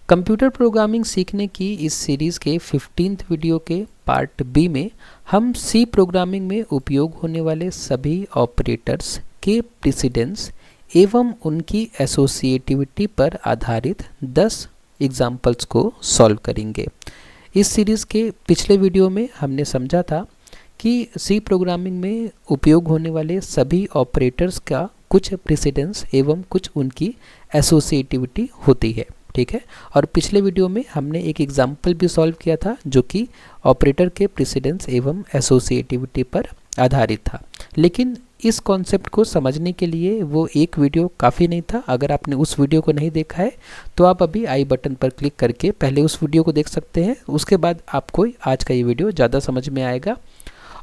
Computer programming सीखने की इस सीरीज़ के 15th वीडियो के पार्ट बी में हम सी प्रोग्रामिंग में उपयोग होने वाले सभी ऑपरेटर्स के प्रेसिडेंस एवं उनकी एसोसिएटिविटी पर आधारित 10 एग्जाम्पल्स को सॉल्व करेंगे। इस सीरीज़ के पिछले वीडियो में हमने समझा था कि सी प्रोग्रामिंग में उपयोग होने वाले सभी ऑपरेटर्स का कुछ प्रेसिडेंस एवं कुछ उनकी एसोसिएटिविटी होती है, ठीक है। और पिछले वीडियो में हमने एक एग्जाम्पल भी सॉल्व किया था जो कि ऑपरेटर के प्रेसिडेंस एवं एसोसिएटिविटी पर आधारित था। लेकिन इस कॉन्सेप्ट को समझने के लिए वो एक वीडियो काफ़ी नहीं था। अगर आपने उस वीडियो को नहीं देखा है तो आप अभी आई बटन पर क्लिक करके पहले उस वीडियो को देख सकते हैं, उसके बाद आपको आज का ये वीडियो ज़्यादा समझ में आएगा।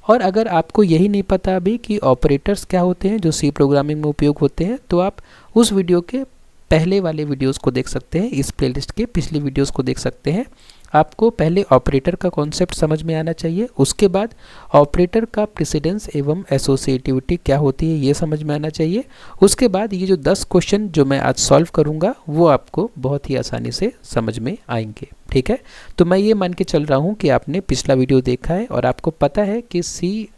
और अगर आपको यही नहीं पता अभी कि ऑपरेटर्स क्या होते हैं जो सी प्रोग्रामिंग में उपयोग होते हैं, तो आप उस वीडियो के पहले वाले वीडियोस को देख सकते हैं, इस प्लेलिस्ट के पिछली वीडियोस को देख सकते हैं। आपको पहले ऑपरेटर का कॉन्सेप्ट समझ में आना चाहिए, उसके बाद ऑपरेटर का प्रेसिडेंस एवं एसोसिएटिविटी क्या होती है ये समझ में आना चाहिए। उसके बाद ये जो 10 क्वेश्चन जो मैं आज सॉल्व करूँगा वो आपको बहुत ही आसानी से समझ में आएंगे, ठीक है। तो मैं ये मान के चल रहा हूँ कि आपने पिछला वीडियो देखा है और आपको पता है कि सी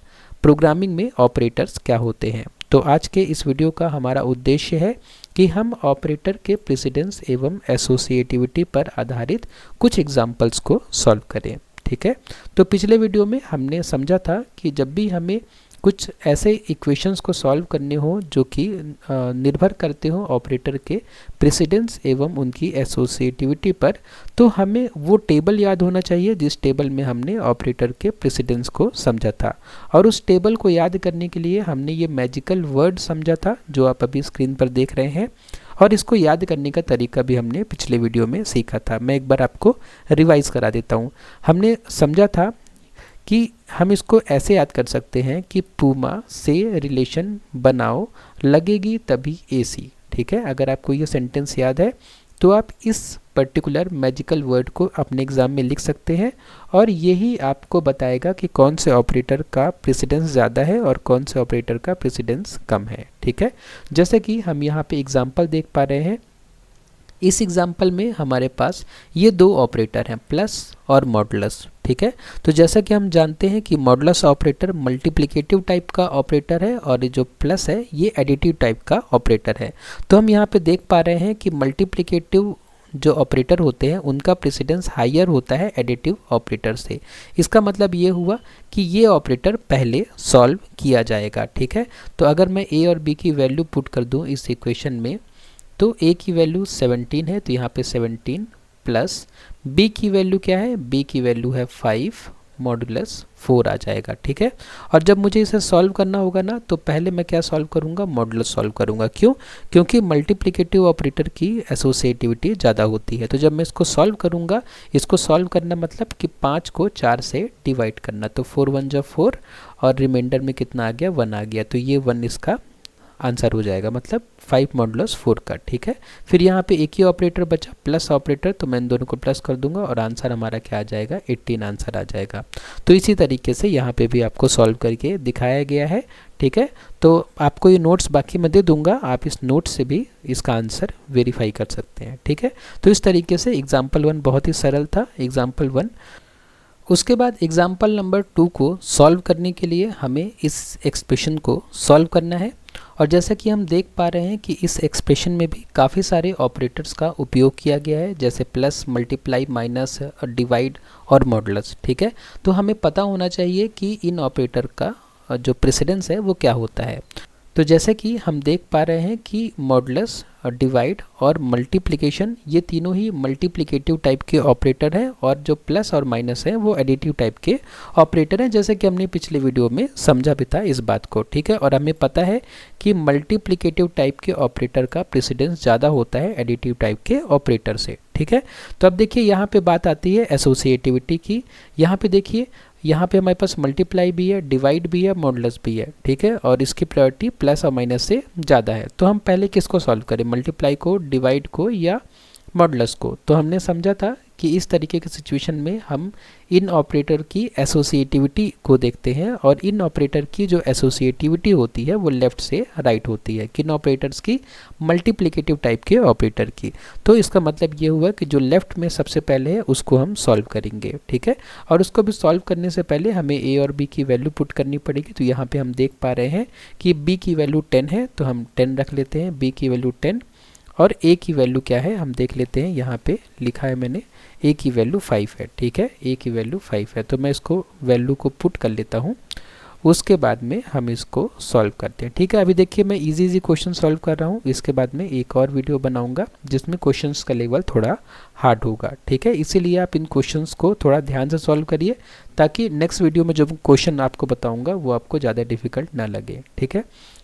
प्रोग्रामिंग में ऑपरेटर्स क्या होते हैं। तो आज के इस वीडियो का हमारा उद्देश्य है कि हम ऑपरेटर के प्रेसिडेंस एवं एसोसिएटिविटी पर आधारित कुछ एग्जाम्पल्स को सॉल्व करें, ठीक है। तो पिछले वीडियो में हमने समझा था कि जब भी हमें कुछ ऐसे इक्वेशंस को सॉल्व करने हो जो कि निर्भर करते हो ऑपरेटर के प्रेसिडेंस एवं उनकी एसोसिएटिविटी पर, तो हमें वो टेबल याद होना चाहिए जिस टेबल में हमने ऑपरेटर के प्रेसिडेंस को समझा था। और उस टेबल को याद करने के लिए हमने ये मैजिकल वर्ड समझा था जो आप अभी स्क्रीन पर देख रहे हैं, और इसको याद करने का तरीका भी हमने पिछले वीडियो में सीखा था। मैं एक बार आपको रिवाइज करा देता हूँ। हमने समझा था कि हम इसको ऐसे याद कर सकते हैं कि पूमा से रिलेशन बनाओ लगेगी तभी एसी, ठीक है। अगर आपको ये सेंटेंस याद है तो आप इस पर्टिकुलर मैजिकल वर्ड को अपने एग्जाम में लिख सकते हैं और यही आपको बताएगा कि कौन से ऑपरेटर का प्रेसिडेंस ज़्यादा है और कौन से ऑपरेटर का प्रेसिडेंस कम है, ठीक है। जैसे कि हम यहाँ पे एग्जाम्पल देख पा रहे हैं। इस एग्जाम्पल में हमारे पास ये दो ऑपरेटर हैं, प्लस और मॉडुलस, ठीक है। तो जैसा कि हम जानते हैं कि मॉडुलस ऑपरेटर मल्टीप्लिकेटिव टाइप का ऑपरेटर है और जो प्लस है ये एडिटिव टाइप का ऑपरेटर है। तो हम यहाँ पे देख पा रहे हैं कि मल्टीप्लिकेटिव जो ऑपरेटर होते हैं उनका प्रेसिडेंस हायर होता है एडिटिव ऑपरेटर से। इसका मतलब ये हुआ कि ये ऑपरेटर पहले सॉल्व किया जाएगा, ठीक है। तो अगर मैं ए और बी की वैल्यू पुट कर दूँ इस इक्वेशन में, तो ए की वैल्यू 17 है तो यहाँ पे 17 प्लस बी की वैल्यू क्या है, बी की वैल्यू है 5 मॉडुलस 4 आ जाएगा, ठीक है। और जब मुझे इसे सॉल्व करना होगा ना तो पहले मैं क्या सॉल्व करूँगा, मॉडुलस सॉल्व करूँगा। क्यों? क्योंकि मल्टीप्लिकेटिव ऑपरेटर की एसोसिएटिविटी ज़्यादा होती है। तो जब मैं इसको सॉल्व करूँगा, इसको सॉल्व करना मतलब कि 5 को 4 से डिवाइड करना, तो 4 1 जा 4 और रिमाइंडर में कितना आ गया, 1 आ गया। तो ये 1 इसका आंसर हो जाएगा, मतलब 5 मॉडुलस 4 का, ठीक है। फिर यहाँ पे एक ही ऑपरेटर बचा प्लस ऑपरेटर, तो मैं इन दोनों को प्लस कर दूंगा और आंसर हमारा क्या आ जाएगा, 18 आंसर आ जाएगा। तो इसी तरीके से यहाँ पे भी आपको सॉल्व करके दिखाया गया है, ठीक है। तो आपको ये नोट्स बाकी मैं दे दूंगा, आप इस नोट से भी इसका आंसर वेरीफाई कर सकते हैं, ठीक है। तो इस तरीके से एग्जाम्पल 1 बहुत ही सरल था, एग्जाम्पल 1। उसके बाद एग्जाम्पल नंबर 2 को सॉल्व करने के लिए हमें इस एक्सप्रेशन को सॉल्व करना है। और जैसा कि हम देख पा रहे हैं कि इस एक्सप्रेशन में भी काफ़ी सारे ऑपरेटर्स का उपयोग किया गया है, जैसे प्लस, मल्टीप्लाई, माइनस, डिवाइड और मॉडुलस, ठीक है। तो हमें पता होना चाहिए कि इन ऑपरेटर का जो प्रेसिडेंस है वो क्या होता है। तो जैसे कि हम देख पा रहे हैं कि मॉडुलस, डिवाइड और मल्टीप्लिकेशन ये तीनों ही मल्टीप्लिकेटिव टाइप के ऑपरेटर हैं और जो प्लस और माइनस है वो एडिटिव टाइप के ऑपरेटर हैं, जैसे कि हमने पिछले वीडियो में समझा भी था इस बात को, ठीक है। और हमें पता है कि मल्टीप्लिकेटिव टाइप के ऑपरेटर का प्रेसिडेंस ज़्यादा होता है एडिटिव टाइप के ऑपरेटर से, ठीक है। तो अब देखिए यहाँ पे बात आती है एसोसिएटिविटी की। यहाँ पे देखिए, यहाँ पे हमारे पास मल्टीप्लाई भी है, डिवाइड भी है, मॉडुलस भी है, ठीक है। और इसकी प्रायोरिटी प्लस और माइनस से ज़्यादा है। तो हम पहले किसको सॉल्व करें, मल्टीप्लाई को, डिवाइड को या मॉडुलस को। तो हमने समझा था कि इस तरीके के सिचुएशन में हम इन ऑपरेटर की एसोसिएटिविटी को देखते हैं और इन ऑपरेटर की जो एसोसिएटिविटी होती है वो लेफ़्ट से राइट होती है, किन ऑपरेटर्स की, मल्टीप्लिकेटिव टाइप के ऑपरेटर की। तो इसका मतलब ये हुआ कि जो लेफ़्ट में सबसे पहले है उसको हम सॉल्व करेंगे, ठीक है। और उसको भी सॉल्व करने से पहले हमें ए और बी की वैल्यू पुट करनी पड़ेगी। तो यहाँ पे हम देख पा रहे हैं कि बी की वैल्यू 10 है, तो हम 10 रख लेते हैं, बी की वैल्यू 10, और ए की वैल्यू क्या है हम देख लेते हैं। यहाँ पे लिखा है मैंने ए की वैल्यू 5 है, ठीक है, ए की वैल्यू 5 है। तो मैं इसको वैल्यू को पुट कर लेता हूँ, उसके बाद में हम इसको सॉल्व करते हैं, ठीक है। अभी देखिए मैं इजी क्वेश्चन सॉल्व कर रहा हूँ, इसके बाद में एक और वीडियो बनाऊंगा जिसमें क्वेश्चंस का लेवल थोड़ा हार्ड होगा, ठीक है। इसीलिए आप इन क्वेश्चंस को थोड़ा ध्यान से सॉल्व करिए ताकि नेक्स्ट वीडियो में जो क्वेश्चन आपको बताऊँगा वो आपको ज़्यादा डिफिकल्ट ना लगे, ठीक है।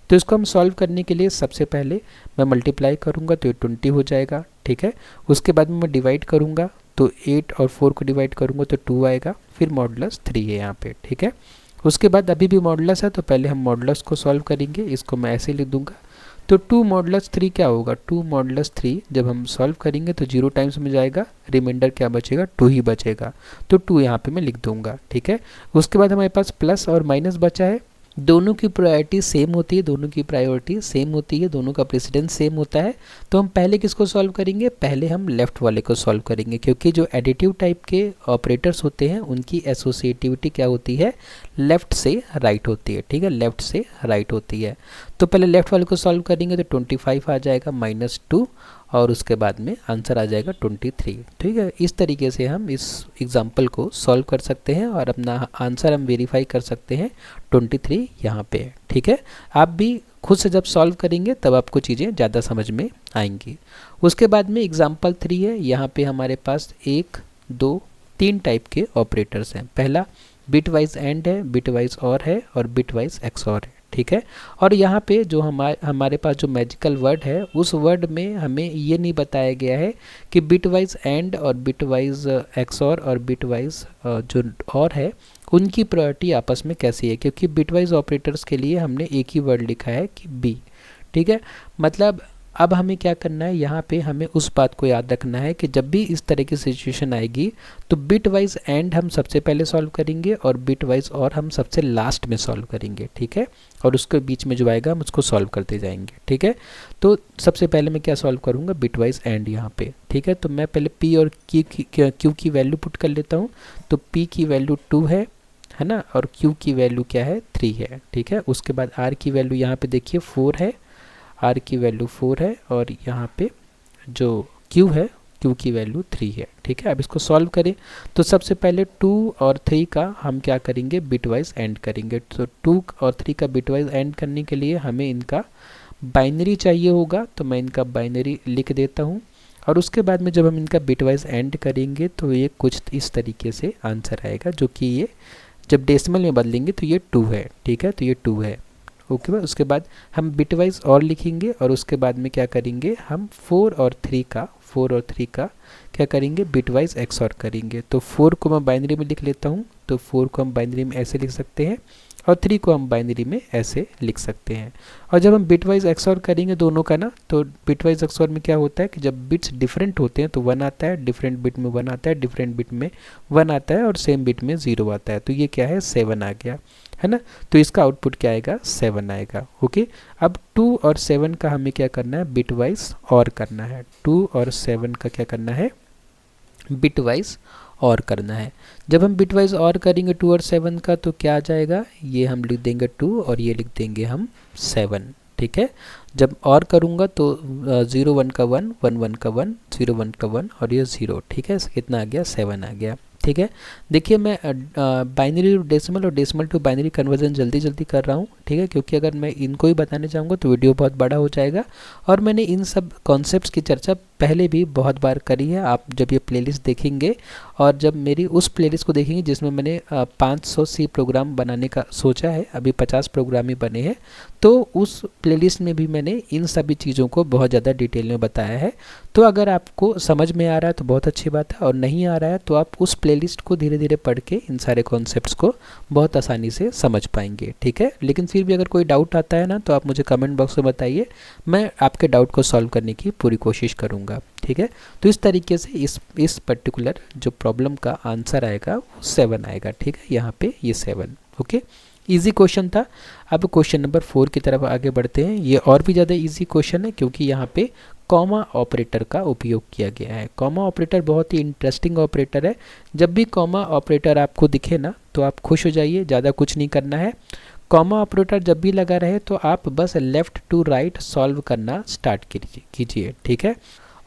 तो इसको हम सॉल्व करने के लिए सबसे पहले मैं मल्टीप्लाई करूँगा तो ये 20 हो जाएगा, ठीक है। उसके बाद में मैं डिवाइड करूँगा तो 8 और 4 को डिवाइड करूँगा तो 2 आएगा, फिर मॉडुलस 3 है यहाँ पे, ठीक है। उसके बाद अभी भी मॉडुलस है तो पहले हम मॉडुलस को सॉल्व करेंगे, इसको मैं ऐसे लिख दूंगा। तो 2 मॉडुलस 3 क्या होगा, 2 मॉडुलस 3 जब हम सॉल्व करेंगे तो 0 टाइम्स में जाएगा, रिमाइंडर क्या बचेगा, 2 ही बचेगा। तो 2 यहाँ पे मैं लिख दूंगा, ठीक है। उसके बाद हमारे पास प्लस और माइनस बचा है, दोनों की प्रायोरिटी सेम होती है, दोनों की प्रायोरिटी सेम होती है, दोनों का प्रेसिडेंस सेम होता है। तो हम पहले किसको सॉल्व करेंगे, पहले हम लेफ़्ट वाले को सॉल्व करेंगे, क्योंकि जो एडिटिव टाइप के ऑपरेटर्स होते हैं उनकी एसोसिएटिविटी क्या होती है, लेफ़्ट से राइट होती है, ठीक है, लेफ़्ट से राइट होती है। तो पहले लेफ़्ट वाले को सॉल्व करेंगे तो 25 आ जाएगा -2 और उसके बाद में आंसर आ जाएगा 23, ठीक है। इस तरीके से हम इस एग्जाम्पल को सॉल्व कर सकते हैं और अपना आंसर हम वेरीफाई कर सकते हैं, 23 यहाँ पे है, ठीक है। आप भी खुद से जब सॉल्व करेंगे तब आपको चीज़ें ज़्यादा समझ में आएंगी। उसके बाद में एग्जाम्पल 3 है, यहाँ पे हमारे पास 1, 2, 3 टाइप के ऑपरेटर्स हैं। पहला बिटवाइज एंड है, बिटवाइज और है और बिटवाइज एक्सऑर है, ठीक है। और यहाँ पे जो हमारे पास जो मैजिकल वर्ड है उस वर्ड में हमें ये नहीं बताया गया है कि बिटवाइज एंड और बिटवाइज एक्सऑर और बिटवाइज जो और है उनकी प्रायोरिटी आपस में कैसी है, क्योंकि बिटवाइज ऑपरेटर्स के लिए हमने एक ही वर्ड लिखा है कि बी, ठीक है। मतलब अब हमें क्या करना है, यहाँ पे हमें उस बात को याद रखना है कि जब भी इस तरह की सिचुएशन आएगी तो बिट वाइज एंड हम सबसे पहले सॉल्व करेंगे और बिट वाइज और हम सबसे लास्ट में सॉल्व करेंगे, ठीक है। और उसके बीच में जो आएगा हम उसको सॉल्व करते जाएंगे, ठीक है। तो सबसे पहले मैं क्या सॉल्व करूँगा, बिट वाइज एंड यहाँ पे, ठीक है। तो मैं पहले पी और क्यू की वैल्यू पुट कर लेता हूँ। तो पी की वैल्यू 2 है ना, और क्यू की वैल्यू क्या है, 3 है, ठीक है। उसके बाद आर की वैल्यू यहाँ पे देखिए 4 है, आर की वैल्यू 4 है और यहाँ पे जो क्यू है, क्यू की वैल्यू 3 है, ठीक है। अब इसको सॉल्व करें तो सबसे पहले 2 और 3 का हम क्या करेंगे, बिटवाइज एंड करेंगे। तो 2 और 3 का बिटवाइज एंड करने के लिए हमें इनका बाइनरी चाहिए होगा, तो मैं इनका बाइनरी लिख देता हूँ। और उसके बाद में जब हम इनका बिटवाइज एंड करेंगे तो ये कुछ इस तरीके से आंसर आएगा, जो कि ये जब डेसिमल में बदलेंगे तो ये 2 है, ठीक है। तो ये 2 है, ओके। उसके बाद हम बिटवाइज और लिखेंगे और उसके बाद में क्या करेंगे, हम 4 और 3 का क्या करेंगे, बिटवाइज एक्सऑर करेंगे। तो 4 को मैं बाइनरी में लिख लेता हूँ, तो 4 को हम बाइनरी में ऐसे लिख सकते हैं और 3 को हम बाइनरी में ऐसे लिख सकते हैं। और जब हम बिटवाइज एक्सऑर करेंगे दोनों का ना, तो बिटवाइज एक्सऑर में क्या होता है कि जब बिट्स डिफरेंट होते हैं तो 1 आता है, डिफरेंट बिट में 1 आता है, डिफरेंट बिट में 1 आता है और सेम बिट में 0 आता है। तो ये क्या है, 7 आ गया, है ना। तो इसका आउटपुट क्या आएगा, 7 आएगा, ओके। अब 2 और 7 का हमें क्या करना है, बिटवाइज और करना है। 2 और 7 का क्या करना है, बिटवाइज और करना है। जब हम बिटवाइज और करेंगे 2 और 7 का तो क्या आ जाएगा, ये हम लिख देंगे 2 और ये लिख देंगे हम 7, ठीक है। जब और करूँगा तो 0 1 का 1, 1 1 का 1, 0 1 का 1 और ये 0, ठीक है। कितना आ गया, 7 आ गया, ठीक है। देखिए मैं बाइनरी टू डेसिमल और डेसिमल टू बाइनरी कन्वर्जन जल्दी कर रहा हूँ, ठीक है, क्योंकि अगर मैं इनको ही बताने जाऊँगा तो वीडियो बहुत बड़ा हो जाएगा। और मैंने इन सब कॉन्सेप्ट्स की चर्चा पहले भी बहुत बार करी है। आप जब ये प्लेलिस्ट देखेंगे और जब मेरी उस प्लेलिस्ट को देखेंगे जिसमें मैंने 500 सी प्रोग्राम बनाने का सोचा है, अभी 50 प्रोग्राम ही बने हैं, तो उस प्लेलिस्ट में भी मैंने इन सभी चीज़ों को बहुत ज़्यादा डिटेल में बताया है। तो अगर आपको समझ में आ रहा है तो बहुत अच्छी बात है, और नहीं आ रहा है तो आप उस प्लेलिस्ट को धीरे धीरे पढ़ के इन सारे कॉन्सेप्ट्स को बहुत आसानी से समझ पाएंगे, ठीक है। लेकिन फिर भी अगर कोई डाउट आता है ना तो आप मुझे कमेंट बॉक्स में बताइए, मैं आपके डाउट को सॉल्व करने की पूरी कोशिश करूँगा, ठीक है। तो इस तरीके से इस पर्टिकुलर जो प्रॉब्लम का आंसर आएगा वो 7 आएगा, ठीक है। यहाँ पे ये 7, ओके। इजी क्वेश्चन था। अब क्वेश्चन नंबर 4 की तरफ आगे बढ़ते हैं। ये और भी ज़्यादा इजी क्वेश्चन है क्योंकि यहाँ पे कॉमा ऑपरेटर का उपयोग किया गया है। कॉमा ऑपरेटर बहुत ही इंटरेस्टिंग ऑपरेटर है। जब भी कॉमा ऑपरेटर आपको दिखे ना तो आप खुश हो जाइए, ज़्यादा कुछ नहीं करना है। कॉमा ऑपरेटर जब भी लगा रहे तो आप बस लेफ़्ट टू राइट सॉल्व करना स्टार्ट कीजिए, ठीक है।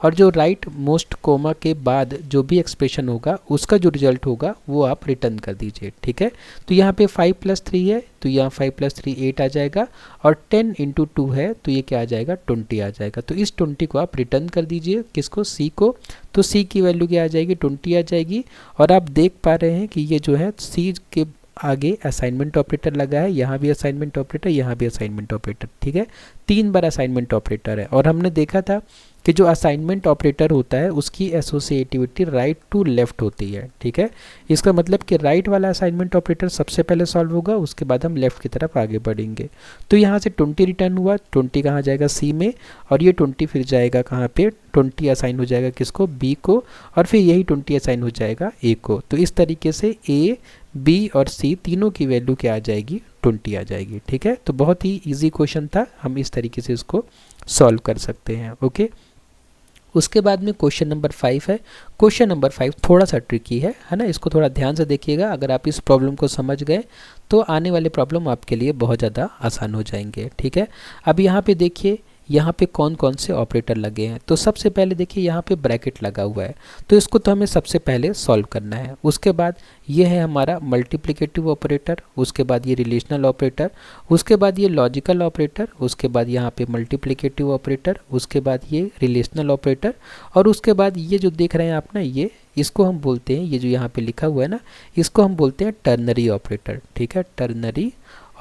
और जो राइट मोस्ट कोमा के बाद जो भी एक्सप्रेशन होगा उसका जो रिजल्ट होगा वो आप रिटर्न कर दीजिए, ठीक है। तो यहाँ पे 5 + 3 है तो यहाँ 5 + 3 8 आ जाएगा, और 10 × 2 है तो ये क्या आ जाएगा 20 आ जाएगा। तो इस 20 को आप रिटर्न कर दीजिए, किसको, सी को। तो सी की वैल्यू क्या आ जाएगी 20 आ जाएगी। और आप देख पा रहे हैं कि ये जो है सी के आगे असाइनमेंट ऑपरेटर लगा है, यहाँ भी असाइनमेंट ऑपरेटर, यहाँ भी असाइनमेंट ऑपरेटर, ठीक है। 3 बार असाइनमेंट ऑपरेटर है। और हमने देखा था कि जो असाइनमेंट ऑपरेटर होता है उसकी एसोसिएटिविटी राइट टू लेफ़्ट होती है, ठीक है। इसका मतलब कि राइट वाला असाइनमेंट ऑपरेटर सबसे पहले सॉल्व होगा, उसके बाद हम लेफ़्ट की तरफ आगे बढ़ेंगे। तो यहाँ से 20 रिटर्न हुआ, 20 कहाँ जाएगा सी में, और ये 20 फिर जाएगा कहाँ पे, 20 असाइन हो जाएगा किसको, बी को, और फिर यही 20 असाइन हो जाएगा ए को। तो इस तरीके से ए, बी और सी तीनों की वैल्यू क्या आ जाएगी 20 आ जाएगी, ठीक है। तो बहुत ही ईजी क्वेश्चन था, हम इस तरीके से इसको सॉल्व कर सकते हैं, ओके। उसके बाद में क्वेश्चन नंबर 5 है। क्वेश्चन नंबर 5 थोड़ा सा ट्रिकी है ना, इसको थोड़ा ध्यान से देखिएगा। अगर आप इस प्रॉब्लम को समझ गए तो आने वाले प्रॉब्लम आपके लिए बहुत ज़्यादा आसान हो जाएंगे, ठीक है। अब यहाँ पे देखिए, यहाँ पे कौन कौन से ऑपरेटर लगे हैं। तो सबसे पहले देखिए यहाँ पे ब्रैकेट लगा हुआ है, तो इसको तो हमें सबसे पहले सॉल्व करना है। उसके बाद ये है हमारा मल्टीप्लिकेटिव ऑपरेटर, उसके बाद ये रिलेशनल ऑपरेटर, उसके बाद ये लॉजिकल ऑपरेटर, उसके बाद यहाँ पे मल्टीप्लिकेटिव ऑपरेटर, उसके बाद ये रिलेशनल ऑपरेटर, और उसके बाद ये जो देख रहे हैं आप ना, ये इसको हम बोलते हैं, ये जो यहाँ पे लिखा हुआ है ना, इसको हम बोलते हैं टर्नरी ऑपरेटर, ठीक है, टर्नरी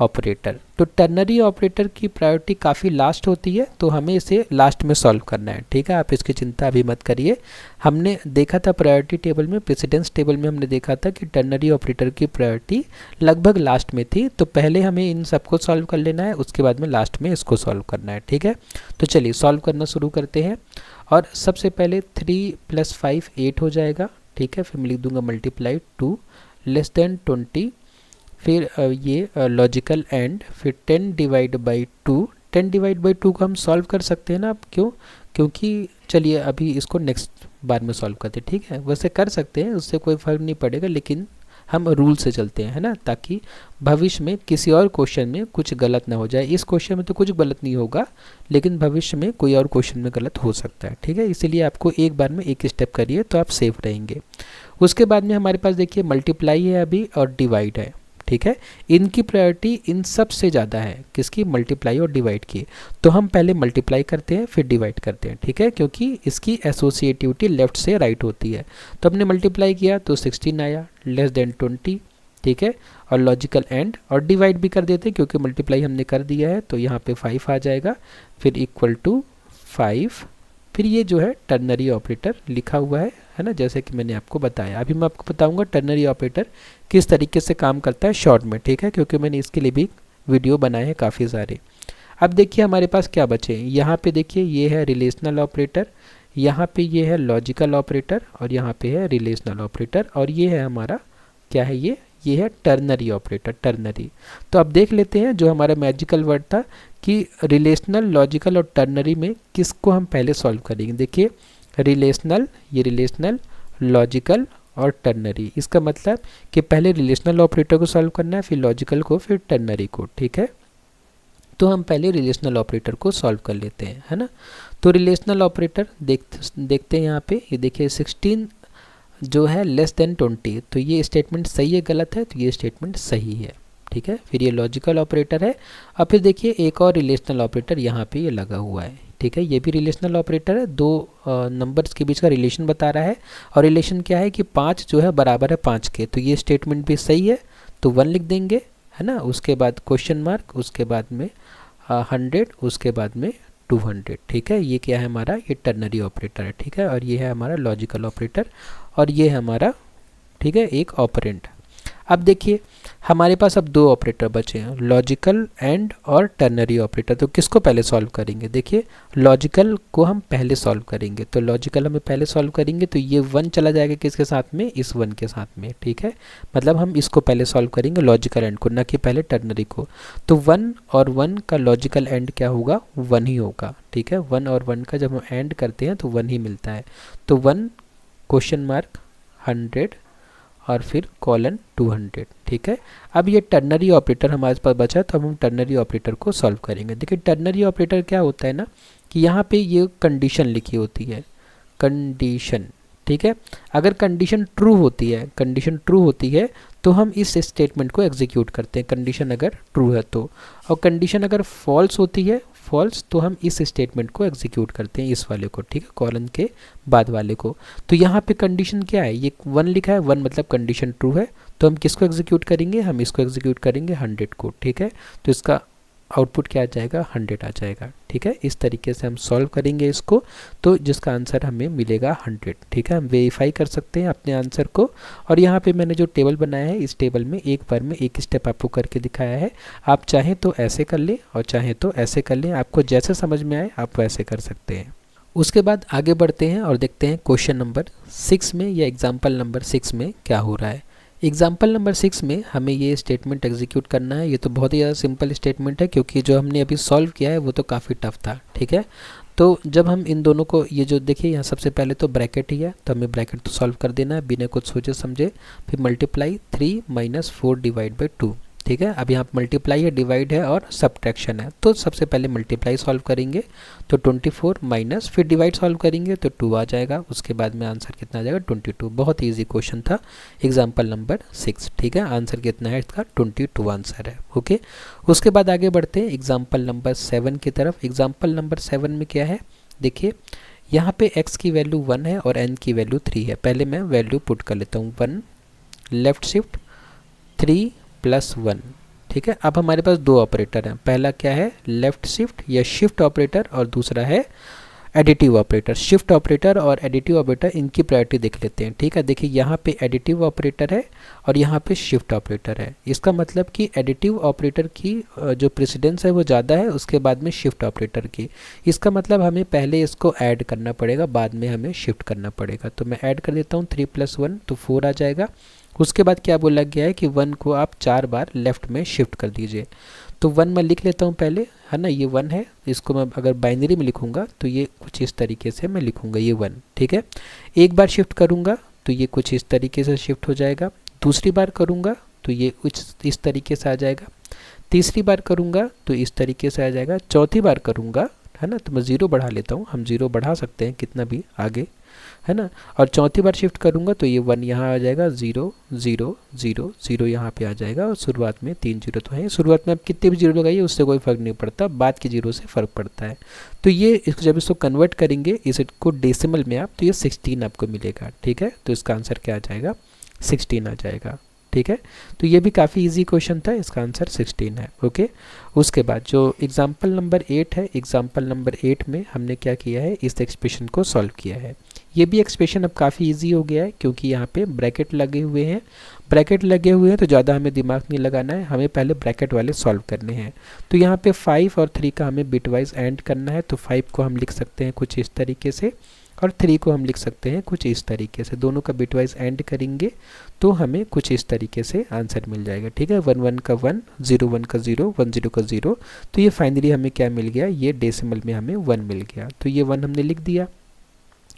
ऑपरेटर। तो टर्नरी ऑपरेटर की प्रायोरिटी काफ़ी लास्ट होती है, तो हमें इसे लास्ट में सॉल्व करना है, ठीक है। आप इसकी चिंता अभी मत करिए। हमने देखा था प्रायोरिटी टेबल में, प्रेसिडेंस टेबल में हमने देखा था कि टर्नरी ऑपरेटर की प्रायोरिटी लगभग लास्ट में थी। तो पहले हमें इन सबको सॉल्व कर लेना है, उसके बाद में लास्ट में इसको सॉल्व करना है, ठीक है। तो चलिए सॉल्व करना शुरू करते हैं। और सबसे पहले 3 + 5 8 हो जाएगा, ठीक है। फिर मैं लिख दूंगा मल्टीप्लाई 2 < 20, फिर ये लॉजिकल एंड, फिर 10 / 2। 10 / 2 को हम सॉल्व कर सकते हैं ना, अब क्यों, क्योंकि चलिए अभी इसको नेक्स्ट बार में सॉल्व करते हैं, ठीक है। वैसे कर सकते हैं, उससे कोई फ़र्क नहीं पड़ेगा, लेकिन हम रूल से चलते हैं, है ना, ताकि भविष्य में किसी और क्वेश्चन में कुछ गलत ना हो जाए। इस क्वेश्चन में तो कुछ गलत नहीं होगा, लेकिन भविष्य में कोई और क्वेश्चन में गलत हो सकता है, ठीक है। इसीलिए आपको एक बार में एक स्टेप करिए तो आप सेफ रहेंगे। उसके बाद में हमारे पास देखिए मल्टीप्लाई है अभी और डिवाइड है, ठीक है। इनकी प्रायोरिटी इन सब से ज़्यादा है, किसकी, मल्टीप्लाई और डिवाइड की। तो हम पहले मल्टीप्लाई करते हैं फिर डिवाइड करते हैं, ठीक है, क्योंकि इसकी एसोसिएटिविटी लेफ्ट से राइट होती है। तो हमने मल्टीप्लाई किया तो 16 आया, < 20, ठीक है। और लॉजिकल एंड, और डिवाइड भी कर देते क्योंकि मल्टीप्लाई हमने कर दिया है, तो यहाँ पे 5 आ जाएगा, फिर = 5। फिर ये जो है टर्नरी ऑपरेटर लिखा हुआ है ना, जैसे कि मैंने आपको बताया। अभी मैं आपको बताऊंगा टर्नरी ऑपरेटर किस तरीके से काम करता है शॉर्ट में, ठीक है, क्योंकि मैंने इसके लिए भी वीडियो बनाए हैं काफ़ी सारे। अब देखिए हमारे पास क्या बचे, यहाँ पे देखिए ये है रिलेशनल ऑपरेटर, यहाँ पे ये है लॉजिकल ऑपरेटर, और यहाँ पे है रिलेशनल ऑपरेटर, और ये है हमारा क्या है, ये है टर्नरी ऑपरेटर, टर्नरी। तो अब देख लेते हैं जो हमारा मैजिकल वर्ड था कि रिलेशनल, लॉजिकल और टर्नरी में किसको हम पहले सॉल्व करेंगे। देखिए रिलेशनल, ये रिलेशनल, लॉजिकल और टर्नरी, इसका मतलब कि पहले रिलेशनल ऑपरेटर को सॉल्व करना है, फिर लॉजिकल को, फिर टर्नरी को, ठीक है। तो हम पहले रिलेशनल ऑपरेटर को सॉल्व कर लेते हैं, है ना। तो रिलेशनल ऑपरेटर देखते हैं यहाँ पे, ये देखिए 16 जो है < 20, तो ये स्टेटमेंट सही है गलत है, तो ये स्टेटमेंट सही है, ठीक है। फिर ये लॉजिकल ऑपरेटर है, और फिर देखिए एक और रिलेशनल ऑपरेटर यहाँ पे ये लगा हुआ है, ठीक है। ये भी रिलेशनल ऑपरेटर है, दो नंबर्स के बीच का रिलेशन बता रहा है, और रिलेशन क्या है कि 5 जो है बराबर है 5 के, तो ये स्टेटमेंट भी सही है, तो 1 लिख देंगे, है ना। उसके बाद क्वेश्चन मार्क, उसके बाद में 100, उसके बाद में 200, ठीक है। ये क्या है हमारा, ये टर्नरी ऑपरेटर है, ठीक है। और ये है हमारा लॉजिकल ऑपरेटर, और ये है हमारा, ठीक है, एक ऑपरेंड। अब देखिए हमारे पास अब दो ऑपरेटर बचे हैं, लॉजिकल एंड और टर्नरी ऑपरेटर। तो किसको पहले सॉल्व करेंगे? देखिए लॉजिकल को हम पहले सॉल्व करेंगे, तो लॉजिकल हमें पहले सॉल्व करेंगे तो ये 1 चला जाएगा किसके साथ में? इस 1 के साथ में, ठीक है। मतलब हम इसको पहले सॉल्व करेंगे लॉजिकल एंड को, ना कि पहले टर्नरी को। तो 1 और 1 का लॉजिकल एंड क्या होगा? 1 ही होगा, ठीक है। 1 और 1 का जब हम एंड करते हैं तो 1 ही मिलता है। तो 1 क्वेश्चन मार्क 100 और फिर कॉलन 200, ठीक है। अब ये टर्नरी ऑपरेटर हमारे पास बचा, तो अब हम टर्नरी ऑपरेटर को सॉल्व करेंगे। देखिए टर्नरी ऑपरेटर क्या होता है ना, कि यहाँ पे ये कंडीशन लिखी होती है, कंडीशन, ठीक है। अगर कंडीशन ट्रू होती है, कंडीशन ट्रू होती है तो हम इस स्टेटमेंट को एग्जीक्यूट करते हैं, कंडीशन अगर ट्रू है तो। और कंडीशन अगर फॉल्स होती है, फॉल्स, तो हम इस स्टेटमेंट को एग्जीक्यूट करते हैं, इस वाले को, ठीक है, कॉलन के बाद वाले को। तो यहाँ पे कंडीशन क्या है? ये 1 लिखा है, 1 मतलब कंडीशन ट्रू है, तो हम किसको एग्जीक्यूट करेंगे? हम इसको एग्जीक्यूट करेंगे 100 को, ठीक है। तो इसका आउटपुट क्या आ जाएगा? 100 आ जाएगा, ठीक है। इस तरीके से हम सॉल्व करेंगे इसको, तो जिसका आंसर हमें मिलेगा 100, ठीक है। हम वेरीफाई कर सकते हैं अपने आंसर को। और यहाँ पे मैंने जो टेबल बनाया है, इस टेबल में एक बार में एक स्टेप आपको करके दिखाया है। आप चाहें तो ऐसे कर लें और चाहें तो ऐसे कर लें, आपको जैसे समझ में आए आप वैसे कर सकते हैं। उसके बाद आगे बढ़ते हैं और देखते हैं क्वेश्चन नंबर 6 में या एग्जाम्पल नंबर 6 में क्या हो रहा है। एग्जाम्पल नंबर 6 में हमें ये स्टेटमेंट एग्जीक्यूट करना है। ये तो बहुत ही ज़्यादा सिंपल स्टेटमेंट है, क्योंकि जो हमने अभी सॉल्व किया है वो तो काफ़ी टफ था, ठीक है। तो जब हम इन दोनों को, ये जो देखिए यहाँ सबसे पहले तो ब्रैकेट ही है, तो हमें ब्रैकेट तो सॉल्व कर देना है बिना कुछ सोचे समझे। फिर मल्टीप्लाई 3 - 4 डिवाइड बाई 2, ठीक है। अब यहाँ मल्टीप्लाई है, डिवाइड है और सब्ट्रैक्शन है। तो सबसे पहले मल्टीप्लाई सॉल्व करेंगे तो 24 माइनस, फिर डिवाइड सॉल्व करेंगे तो 2 आ जाएगा। उसके बाद में आंसर कितना आ जाएगा? 22। बहुत ही ईजी क्वेश्चन था, एग्जाम्पल नंबर 6, ठीक है। आंसर कितना है इसका? 22 आंसर है, ओके। उसके बाद आगे बढ़ते हैं एग्जाम्पल नंबर 7 की तरफ। एग्जाम्पल नंबर 7 में क्या है? देखिए यहाँ पे x की वैल्यू 1 है और n की वैल्यू 3 है। पहले मैं वैल्यू पुट कर लेता हूँ, 1 लेफ्ट शिफ्ट 3 + 1, ठीक है। अब हमारे पास दो ऑपरेटर हैं, पहला क्या है? लेफ्ट शिफ्ट या शिफ्ट ऑपरेटर, और दूसरा है एडिटिव ऑपरेटर। शिफ्ट ऑपरेटर और एडिटिव ऑपरेटर, इनकी प्रायोरिटी देख लेते हैं, ठीक है। देखिए यहाँ पे एडिटिव ऑपरेटर है और यहाँ पे शिफ्ट ऑपरेटर है। इसका मतलब कि एडिटिव ऑपरेटर की जो प्रेसिडेंस है वो ज़्यादा है, उसके बाद में शिफ्ट ऑपरेटर की। इसका मतलब हमें पहले इसको ऐड करना पड़ेगा, बाद में हमें शिफ्ट करना पड़ेगा। तो मैं ऐड कर देता हूँ 3 + 1 तो 4 आ जाएगा। उसके बाद क्या बोला गया है कि 1 को आप 4 बार लेफ़्ट में शिफ्ट कर दीजिए। तो 1 मैं लिख लेता हूँ पहले, है ना, ये 1 है। इसको मैं अगर बाइनरी में लिखूँगा तो ये कुछ इस तरीके से मैं लिखूँगा, ये 1, ठीक है। एक बार शिफ्ट करूँगा तो ये कुछ इस तरीके से शिफ्ट हो जाएगा। दूसरी बार करूँगा तो ये कुछ इस तरीके से आ जाएगा। तीसरी बार करूँगा तो इस तरीके से आ जाएगा। चौथी बार करूँगा, है ना, तो मैं 0 बढ़ा लेता हूँ, हम 0 बढ़ा सकते हैं कितना भी आगे, है ना। और चौथी बार शिफ्ट करूँगा तो ये 1 यहाँ आ जाएगा, 0 0 0 0 यहाँ पे आ जाएगा। और शुरुआत में 3 0 तो है, शुरुआत में आप कितने भी 0 लगाइए उससे कोई फ़र्क नहीं पड़ता, बाद के 0 से फ़र्क पड़ता है। तो ये जब इसको कन्वर्ट करेंगे इसको डेसिमल में आप, तो ये 16 आपको मिलेगा, ठीक है। तो इसका आंसर क्या आ जाएगा? 16 आ जाएगा, ठीक है। तो ये भी काफ़ी इजी क्वेश्चन था, इसका आंसर 16 है, ओके। उसके बाद जो एग्जाम्पल नंबर 8 है, एग्जाम्पल नंबर 8 में हमने क्या किया है? इस एक्सप्रेशन को सॉल्व किया है। ये भी एक्सप्रेशन अब काफ़ी इजी हो गया है, क्योंकि यहाँ पे ब्रैकेट लगे हुए हैं। ब्रैकेट लगे हुए हैं तो ज़्यादा हमें दिमाग नहीं लगाना है, हमें पहले ब्रैकेट वाले सॉल्व करने हैं। तो यहाँ पे 5 और 3 का हमें बिटवाइज एंड करना है। तो 5 को हम लिख सकते हैं कुछ इस तरीके से और 3 को हम लिख सकते हैं कुछ इस तरीके से। दोनों का बिटवाइज एंड करेंगे तो हमें कुछ इस तरीके से आंसर मिल जाएगा, ठीक है। 1 1 का 1, 0 1 का 0, 1 0 का 0। तो ये फाइनली हमें क्या मिल गया? ये डेसिमल में हमें 1 मिल गया। तो ये 1 हमने लिख दिया।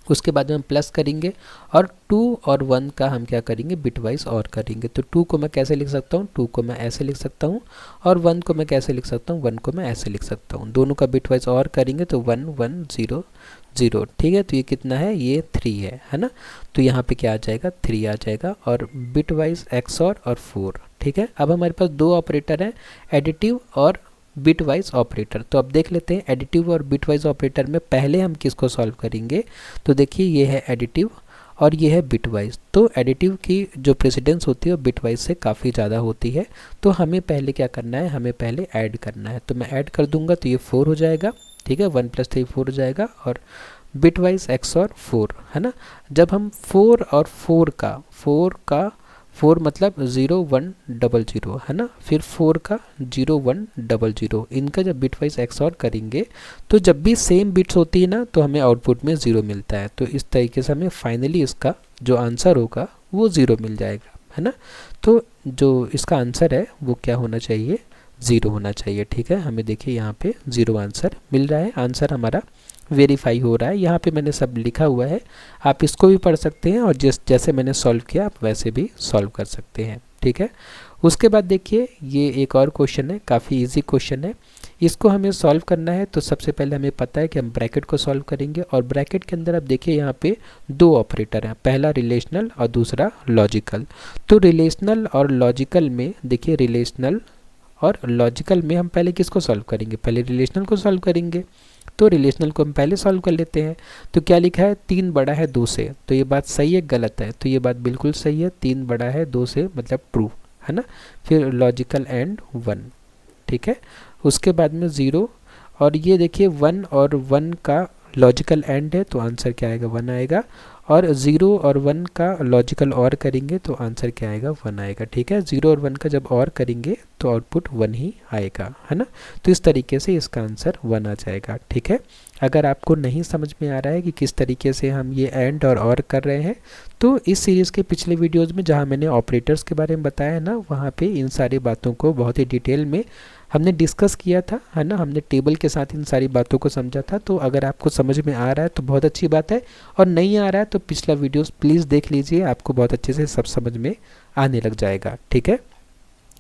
उसके बाद में हम प्लस करेंगे और 2 और 1 का हम क्या करेंगे? बिटवाइज और करेंगे। तो 2 को मैं कैसे लिख सकता हूँ? 2 को मैं ऐसे लिख सकता हूँ और 1 को मैं कैसे लिख सकता हूँ? 1 को मैं ऐसे लिख सकता हूँ। दोनों का बिटवाइज और करेंगे तो 1 1 0 0, ठीक है। तो ये कितना है? ये 3 है ना। तो यहाँ पे क्या आ जाएगा? 3 आ जाएगा और बिटवाइज XOR और 4, ठीक है। अब हमारे पास दो ऑपरेटर हैं, एडिटिव और बिटवाइज ऑपरेटर। तो अब देख लेते हैं एडिटिव और बिटवाइज ऑपरेटर में पहले हम किसको सॉल्व करेंगे। तो देखिए ये है एडिटिव और ये है बिटवाइज। तो एडिटिव की जो प्रेसिडेंस होती है वो बिटवाइज से काफ़ी ज़्यादा होती है। तो हमें पहले क्या करना है? हमें पहले ऐड करना है। तो मैं ऐड कर दूंगा तो ये 4 हो जाएगा, ठीक है। 1 + 3 4 हो जाएगा और बिटवाइज XOR 4, है ना। जब हम 4 और 4 मतलब 0 1 0 0, है ना, फिर 4 का 0 1 0 0, इनका जब बिटवाइज XOR करेंगे तो जब भी सेम बिट्स होती है ना तो हमें आउटपुट में 0 मिलता है। तो इस तरीके से हमें फाइनली इसका जो आंसर होगा वो 0 मिल जाएगा, है ना। तो जो इसका आंसर है वो क्या होना चाहिए, 0 होना चाहिए, ठीक है। हमें देखिए यहाँ पे 0 आंसर मिल रहा है, आंसर हमारा वेरीफाई हो रहा है। यहाँ पे मैंने सब लिखा हुआ है, आप इसको भी पढ़ सकते हैं और जैसे मैंने सॉल्व किया आप वैसे भी सॉल्व कर सकते हैं, ठीक है। उसके बाद देखिए ये एक और क्वेश्चन है, काफ़ी इजी क्वेश्चन है। इसको हमें सॉल्व करना है तो सबसे पहले हमें पता है कि हम ब्रैकेट को सॉल्व करेंगे और ब्रैकेट के अंदर आप देखिए यहाँ पे 2 ऑपरेटर हैं, पहला रिलेशनल और दूसरा लॉजिकल। तो रिलेशनल और लॉजिकल में देखिए, रिलेशनल और लॉजिकल में हम पहले किसको सॉल्व करेंगे, पहले रिलेशनल को सॉल्व करेंगे। तो रिलेशनल को हम पहले सॉल्व कर लेते हैं। तो क्या लिखा है, 3 बड़ा है 2 से, तो ये बात सही है गलत है, तो ये बात बिल्कुल सही है, 3 बड़ा है 2 से मतलब ट्रू, है ना। फिर लॉजिकल एंड 1, ठीक है। उसके बाद में 0 और ये देखिए 1 और 1 का लॉजिकल एंड है तो आंसर क्या आएगा, 1 आएगा। और 0 और 1 का लॉजिकल और करेंगे तो आंसर क्या आएगा, 1 आएगा, ठीक है। 0 और 1 का जब और करेंगे तो आउटपुट 1 ही आएगा, है ना। तो इस तरीके से इसका आंसर 1 आ जाएगा, ठीक है। अगर आपको नहीं समझ में आ रहा है कि किस तरीके से हम ये एंड और कर रहे हैं तो इस सीरीज़ के पिछले वीडियोज़ में जहाँ मैंने ऑपरेटर्स के बारे में बताया है ना, वहाँ पे इन सारी बातों को बहुत ही डिटेल में हमने डिस्कस किया था, है ना। हमने टेबल के साथ इन सारी बातों को समझा था। तो अगर आपको समझ में आ रहा है तो बहुत अच्छी बात है, और नहीं आ रहा है तो पिछला वीडियोस प्लीज़ देख लीजिए, आपको बहुत अच्छे से सब समझ में आने लग जाएगा, ठीक है।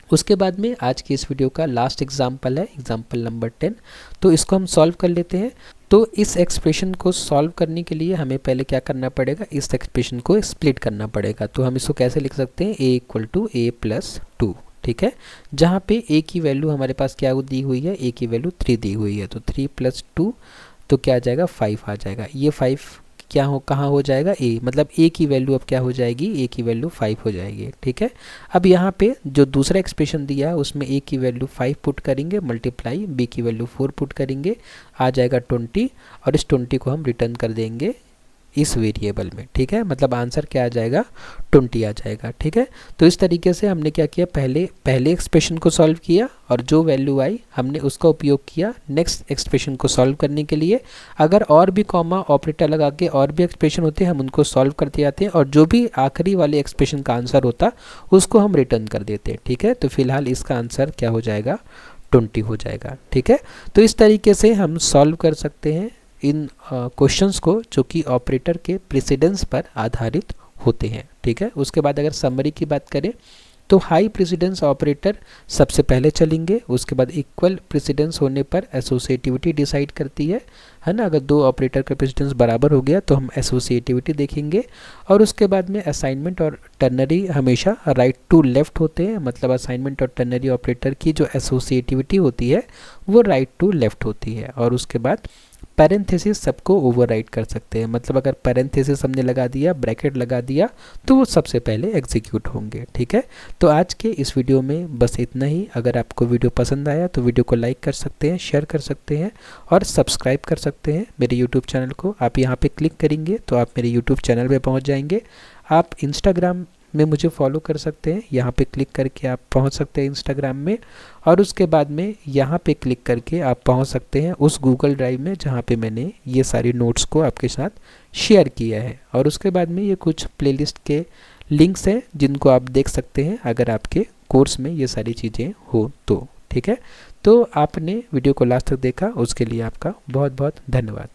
उसके बाद में आज की इस वीडियो का लास्ट एग्जाम्पल है, एग्जाम्पल नंबर 10। तो इसको हम सॉल्व कर लेते हैं। तो इस एक्सप्रेशन को सॉल्व करने के लिए हमें पहले क्या करना पड़ेगा, इस एक्सप्रेशन को स्प्लिट करना पड़ेगा। तो हम इसको कैसे लिख सकते हैं, a = a + 2, ठीक है। जहाँ पे a की वैल्यू हमारे पास क्या दी हुई है, a की वैल्यू 3 दी हुई है, तो 3 + 2 तो क्या आ जाएगा, 5 आ जाएगा। ये 5 क्या हो, कहाँ हो जाएगा, a, मतलब a की वैल्यू अब क्या हो जाएगी, a की वैल्यू 5 हो जाएगी, ठीक है। अब यहाँ पे जो दूसरा एक्सप्रेशन दिया है उसमें a की वैल्यू 5 पुट करेंगे, मल्टीप्लाई b की वैल्यू 4 पुट करेंगे, आ जाएगा 20, और इस 20 को हम रिटर्न कर देंगे इस वेरिएबल में, ठीक है। मतलब आंसर क्या आ जाएगा, 20 आ जाएगा, ठीक है। तो इस तरीके से हमने क्या किया, पहले एक्सप्रेशन को सॉल्व किया और जो वैल्यू आई हमने उसका उपयोग किया नेक्स्ट एक्सप्रेशन को सॉल्व करने के लिए। अगर और भी कॉमा ऑपरेटर लगा के और भी एक्सप्रेशन होते हैं हम उनको सॉल्व करते जाते हैं, और जो भी आखिरी वाले एक्सप्रेशन का आंसर होता उसको हम रिटर्न कर देते हैं, ठीक है। तो फिलहाल इसका आंसर क्या हो जाएगा, 20 हो जाएगा, ठीक है। तो इस तरीके से हम सॉल्व कर सकते हैं इन क्वेश्चंस को जो कि ऑपरेटर के प्रेसिडेंस पर आधारित होते हैं, ठीक है। उसके बाद अगर समरी की बात करें तो हाई प्रेसिडेंस ऑपरेटर सबसे पहले चलेंगे, उसके बाद इक्वल प्रेसिडेंस होने पर एसोसिएटिविटी डिसाइड करती है ना। अगर 2 ऑपरेटर का प्रेसिडेंस बराबर हो गया तो हम एसोसिएटिविटी देखेंगे, और उसके बाद में असाइनमेंट और टर्नरी हमेशा राइट टू लेफ्ट होते हैं, मतलब असाइनमेंट और टर्नरी ऑपरेटर की जो एसोसिएटिविटी होती है वो राइट टू लेफ्ट होती है। और उसके बाद पैरेंथेसिस सबको ओवरराइड कर सकते हैं, मतलब अगर पैरेंथेसिस हमने लगा दिया, ब्रैकेट लगा दिया, तो वो सबसे पहले एग्जीक्यूट होंगे, ठीक है। तो आज के इस वीडियो में बस इतना ही। अगर आपको वीडियो पसंद आया तो वीडियो को लाइक कर सकते हैं, शेयर कर सकते हैं और सब्सक्राइब कर सकते हैं मेरे यूट्यूब चैनल को। आप यहाँ पे क्लिक करेंगे तो आप मेरे यूट्यूब चैनल पे पहुँच जाएंगे। आप इंस्टाग्राम में मुझे फॉलो कर सकते हैं, यहाँ पे क्लिक करके आप पहुँच सकते हैं इंस्टाग्राम में, और उसके बाद में यहाँ पे क्लिक करके आप पहुँच सकते हैं उस गूगल ड्राइव में जहाँ पे मैंने ये सारी नोट्स को आपके साथ शेयर किया है। और उसके बाद में ये कुछ प्लेलिस्ट के लिंक्स हैं जिनको आप देख सकते हैं अगर आपके कोर्स में ये सारी चीज़ें हो तो, ठीक है। तो आपने वीडियो को लास्ट तक देखा उसके लिए आपका बहुत बहुत धन्यवाद।